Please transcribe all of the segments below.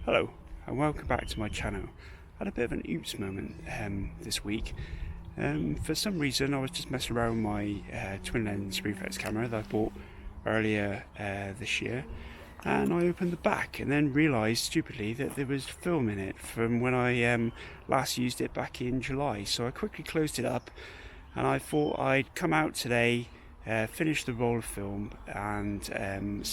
Hello and welcome back to my channel. I had a bit of an oops moment this week. For some reason I was just messing around with my twin lens reflex camera that I bought earlier this year, and I opened the back and then realised stupidly that there was film in it from when I last used it back in July. So I quickly closed it up and I thought I'd come out today, finish the roll of film and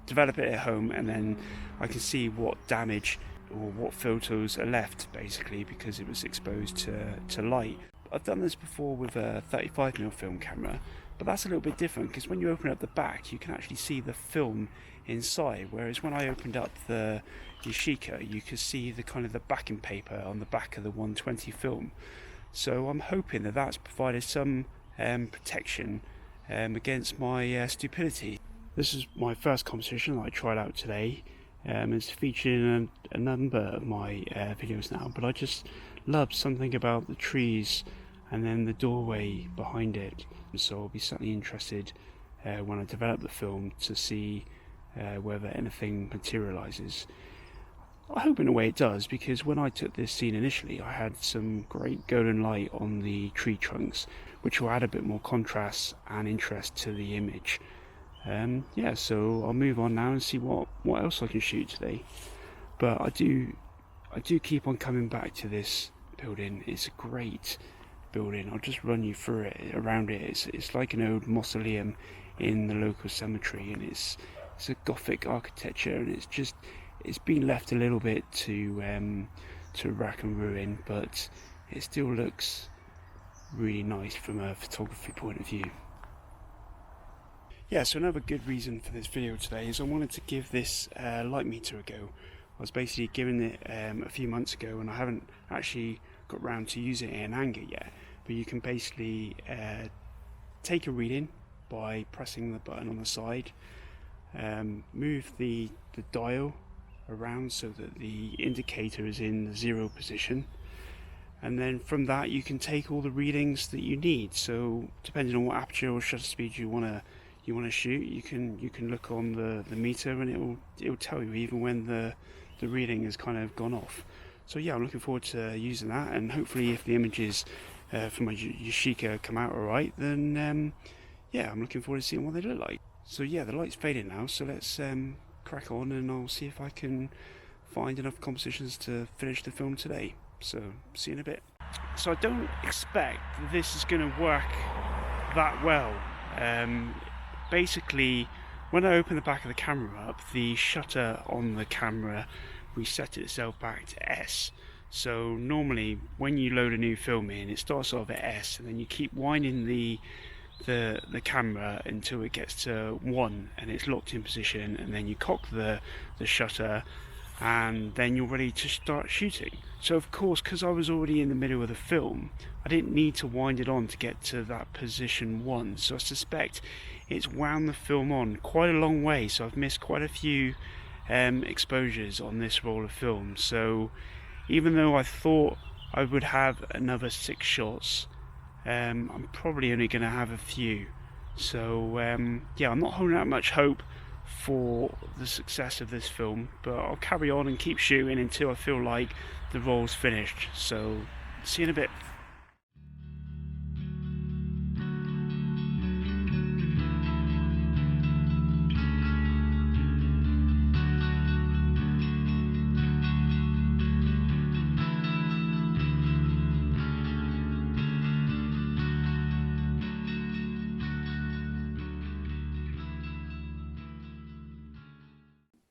develop it at home, and then I can see what damage or what photos are left basically because it was exposed to light. I've done this before with a 35mm film camera, but that's a little bit different because when you open up the back you can actually see the film inside, whereas when I opened up the Yashica you could see the kind of the backing paper on the back of the 120 film. So I'm hoping that that's provided some protection against my stupidity. This is my first composition that I tried out today. It's featured in a number of my videos now, but I just love something about the trees and then the doorway behind it. So I'll be certainly interested when I develop the film to see whether anything materialises. I hope in a way it does, because when I took this scene initially I had some great golden light on the tree trunks, which will add a bit more contrast and interest to the image. So I'll move on now and see what else I can shoot today. But I do keep on coming back to this building. It's a great building. I'll just run you through it, around it. It's like an old mausoleum in the local cemetery, and it's a Gothic architecture, and it's been left a little bit to rack and ruin, but it still looks really nice from a photography point of view. Yeah, so another good reason for this video today is I wanted to give this light meter a go. I was basically given it a few months ago and I haven't actually got round to using it in anger yet. But you can basically take a reading by pressing the button on the side, move the dial around so that the indicator is in the 0 position, and then from that you can take all the readings that you need. So depending on what aperture or shutter speed you want to shoot, you can look on the meter and it'll tell you even when the reading has kind of gone off. So yeah, I'm looking forward to using that, and hopefully if the images from my Yashica come out alright, then yeah, I'm looking forward to seeing what they look like. So yeah, the light's fading now, so let's crack on and I'll see if I can find enough compositions to finish the film today. So see you in a bit. So I don't expect that this is going to work that well. Basically, when I open the back of the camera up, the shutter on the camera reset itself back to S. So normally when you load a new film in, it starts off at S and then you keep winding the camera until it gets to 1 and it's locked in position, and then you cock the shutter and then you're ready to start shooting. So of course, because I was already in the middle of the film, I didn't need to wind it on to get to that position 1. So I suspect it's wound the film on quite a long way, so I've missed quite a few exposures on this roll of film. So even though I thought I would have another 6 shots, I'm probably only going to have a few. So yeah, I'm not holding out much hope for the success of this film, but I'll carry on and keep shooting until I feel like the roll's finished. So see you in a bit.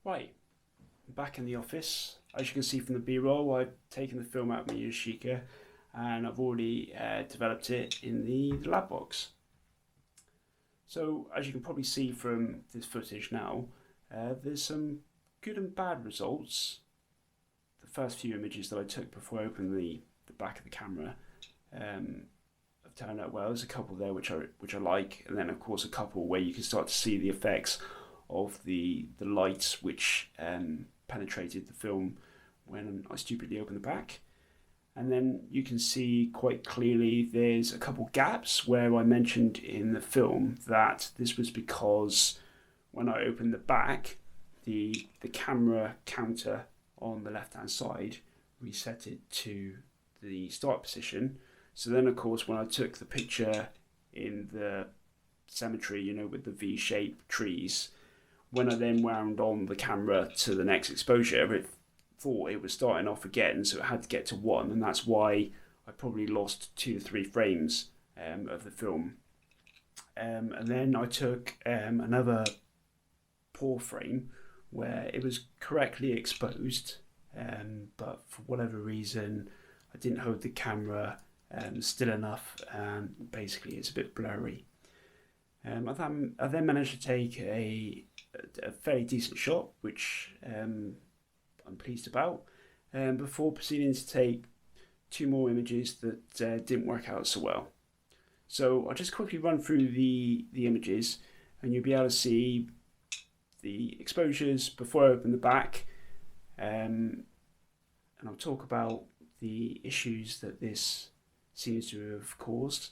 Right, I'm back in the office. As you can see from the B-roll, I've taken the film out of my Yashica and I've already developed it in the lab box. So as you can probably see from this footage now, there's some good and bad results. The first few images that I took before I opened the back of the camera have turned out well. There's a couple there which I like, and then of course a couple where you can start to see the effects of the lights which penetrated the film when I stupidly opened the back. And then you can see quite clearly there's a couple gaps where I mentioned in the film that this was because when I opened the back, the camera counter on the left hand side, reset it to the start position. So then of course when I took the picture in the cemetery, you know, with the V-shaped trees, when I then wound on the camera to the next exposure, it thought it was starting off again, so it had to get to 1, and that's why I probably lost 2 to 3 frames of the film. And then I took another poor frame where it was correctly exposed, but for whatever reason I didn't hold the camera still enough, and basically it's a bit blurry. I then managed to take a fairly decent shot, which I'm pleased about, before proceeding to take 2 more images that didn't work out so well. So I'll just quickly run through the images, and you'll be able to see the exposures before I open the back, and I'll talk about the issues that this seems to have caused,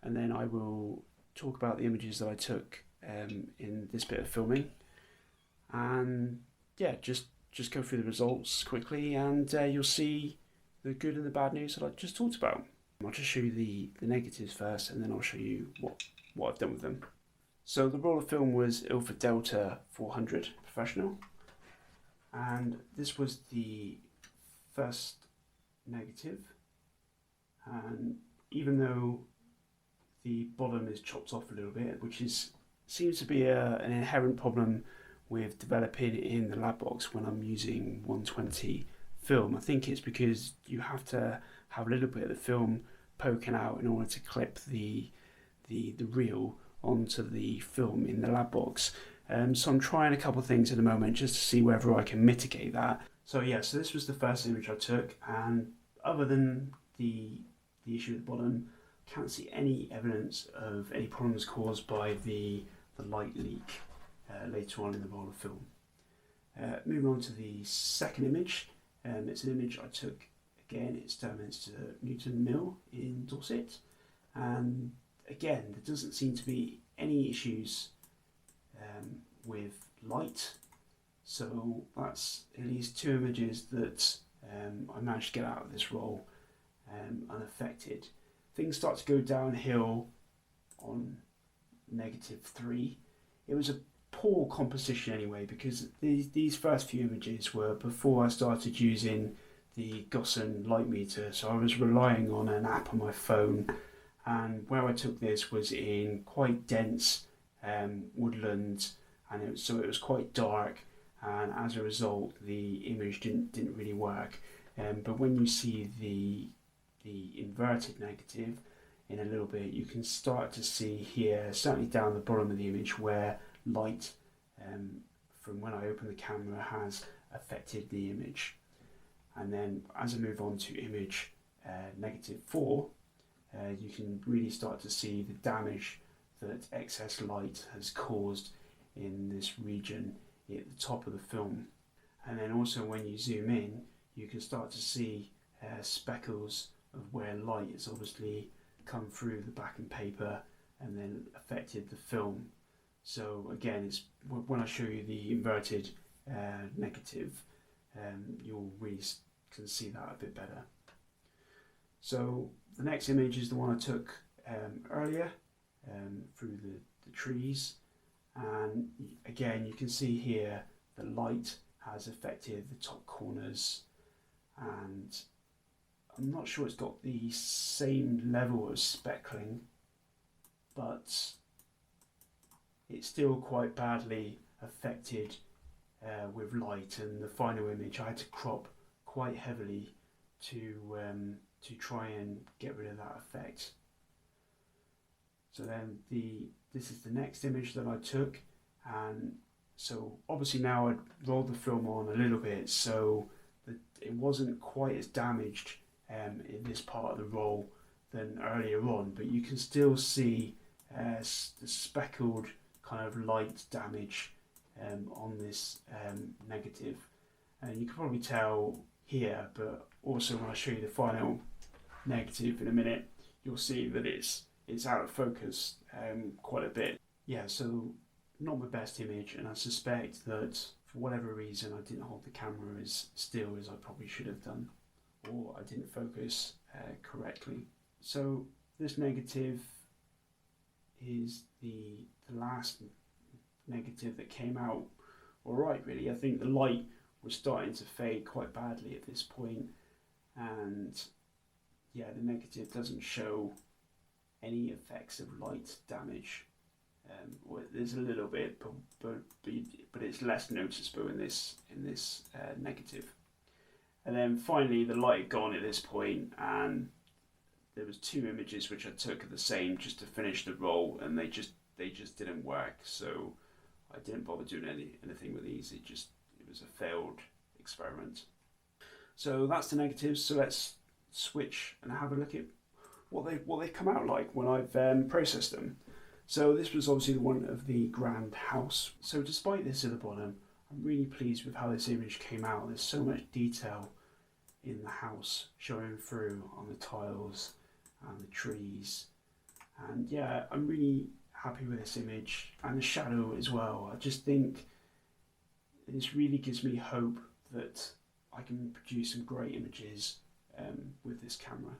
and then I will talk about the images that I took in this bit of filming, and yeah, just go through the results quickly, and you'll see the good and the bad news that I just talked about. I'll just show you the negatives first, and then I'll show you what I've done with them. So the roll of film was Ilford Delta 400 Professional, and this was the first negative, and even though the bottom is chopped off a little bit, which seems to be an inherent problem with developing in the lab box when I'm using 120 film. I think it's because you have to have a little bit of the film poking out in order to clip the reel onto the film in the lab box. So I'm trying a couple of things at the moment just to see whether I can mitigate that. So yeah, so this was the first image I took, and other than the issue at the bottom, can't see any evidence of any problems caused by the light leak later on in the roll of film. Moving on to the second image, it's an image I took, again, it's Sturminster Newton Mill in Dorset, and again there doesn't seem to be any issues with light, so that's at least 2 images that I managed to get out of this roll unaffected. Things start to go downhill on -3. It was a poor composition anyway, because these first few images were before I started using the Gaussian light meter, so I was relying on an app on my phone, and where I took this was in quite dense woodland, and so it was quite dark, and as a result the image didn't really work. But when you see the inverted negative in a little bit, you can start to see here, certainly down the bottom of the image, where light from when I open the camera has affected the image. And then as I move on to image -4, you can really start to see the damage that excess light has caused in this region at the top of the film. And then also when you zoom in, you can start to see speckles of where light has obviously come through the backing paper and then affected the film. So again, it's when I show you the inverted negative, you'll really can see that a bit better. So the next image is the one I took earlier through the trees, and again you can see here the light has affected the top corners, and I'm not sure it's got the same level of speckling, but it's still quite badly affected with light, and the final image I had to crop quite heavily to try and get rid of that effect. So then this is the next image that I took, and so obviously now I'd rolled the film on a little bit so that it wasn't quite as damaged in this part of the roll than earlier on, but you can still see the speckled kind of light damage on this negative, and you can probably tell here, but also when I show you the final negative in a minute, you'll see that it's out of focus quite a bit. Yeah, so not my best image, and I suspect that for whatever reason I didn't hold the camera as still as I probably should have done, or I didn't focus correctly. So this negative is the last negative that came out alright really. I think the light was starting to fade quite badly at this point, and yeah, the negative doesn't show any effects of light damage. There's a little bit, but it's less noticeable in this negative. And then finally, the light had gone at this point, and there was 2 images which I took of the same just to finish the roll, and they just didn't work. So I didn't bother doing anything with these. It was a failed experiment. So that's the negatives. So let's switch and have a look at what they come out like when I've processed them. So this was obviously the one of the grand house. So despite this at the bottom, I'm really pleased with how this image came out. There's so much detail in the house showing through on the tiles and the trees, and yeah, I'm really happy with this image, and the shadow as well. I just think this really gives me hope that I can produce some great images with this camera.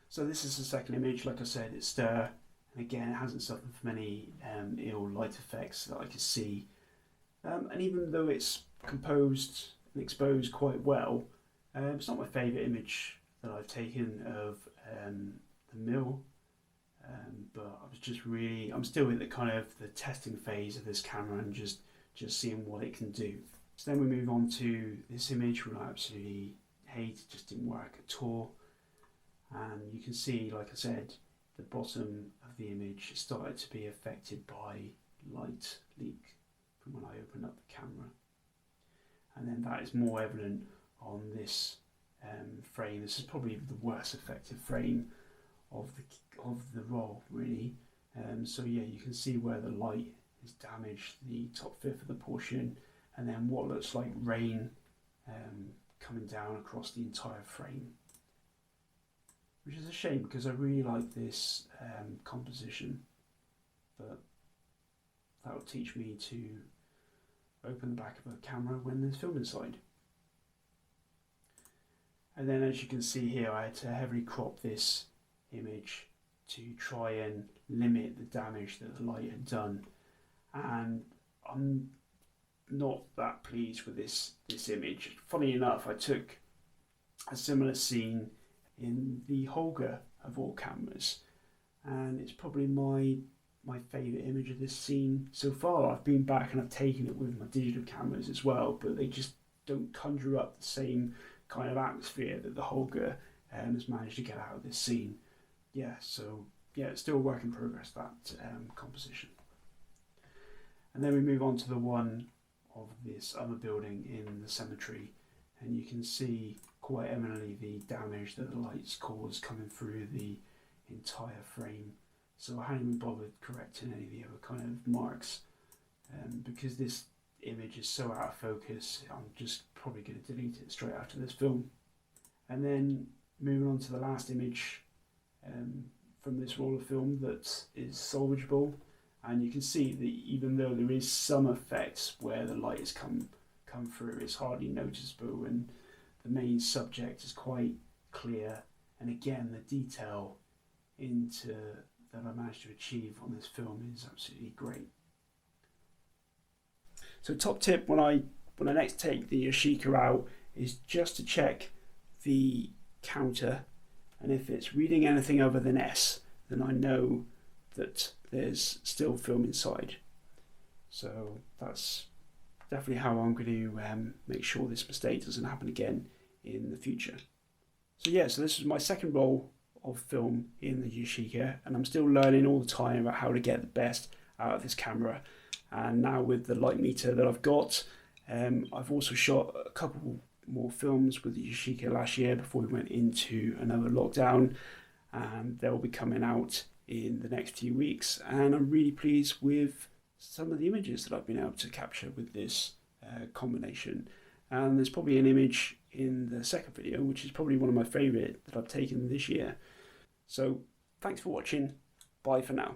So this is the second image. Like I said, it's stir, and again, it hasn't suffered from any ill light effects that I could see. And even though it's composed and exposed quite well, it's not my favourite image that I've taken of the mill. But I'm still in the kind of the testing phase of this camera and just seeing what it can do. So then we move on to this image, which I absolutely hate. It just didn't work at all. And you can see, like I said, the bottom of the image started to be affected by light leak from when I opened up the camera. And then that is more evident on this frame. This is probably the worst affected frame of the roll really. So yeah, you can see where the light has damaged the top fifth of the portion, and then what looks like rain coming down across the entire frame, which is a shame because I really like this composition, but that will teach me to open the back of a camera when there's film inside. And then as you can see here, I had to heavily crop this image to try and limit the damage that the light had done, and I'm not that pleased with this image. Funny enough, I took a similar scene in the Holga of all cameras, and it's probably my favourite image of this scene so far. I've been back and I've taken it with my digital cameras as well, but they just don't conjure up the same kind of atmosphere that the Holga has managed to get out of this scene. Yeah, so yeah, it's still a work in progress, that composition. And then we move on to the one of this other building in the cemetery, and you can see quite eminently the damage that the lights caused coming through the entire frame. So I hadn't even bothered correcting any of the other kind of marks, because this image is so out of focus. I'm just probably going to delete it straight after this film. And then moving on to the last image from this roll of film that is salvageable, and you can see that even though there is some effects where the light has come through, it's hardly noticeable, and the main subject is quite clear, and again the detail into that I managed to achieve on this film is absolutely great. So top tip when I next take the Yashica out is just to check the counter, and if it's reading anything other than S, then I know that there's still film inside. So that's definitely how I'm going to make sure this mistake doesn't happen again in the future. So yeah, so this is my second roll of film in the Yashica, and I'm still learning all the time about how to get the best out of this camera. And now with the light meter that I've got, I've also shot a couple more films with the Yashica last year before we went into another lockdown, and they'll be coming out in the next few weeks, and I'm really pleased with some of the images that I've been able to capture with this combination. And there's probably an image in the second video which is probably one of my favourite that I've taken this year. So thanks for watching, bye for now.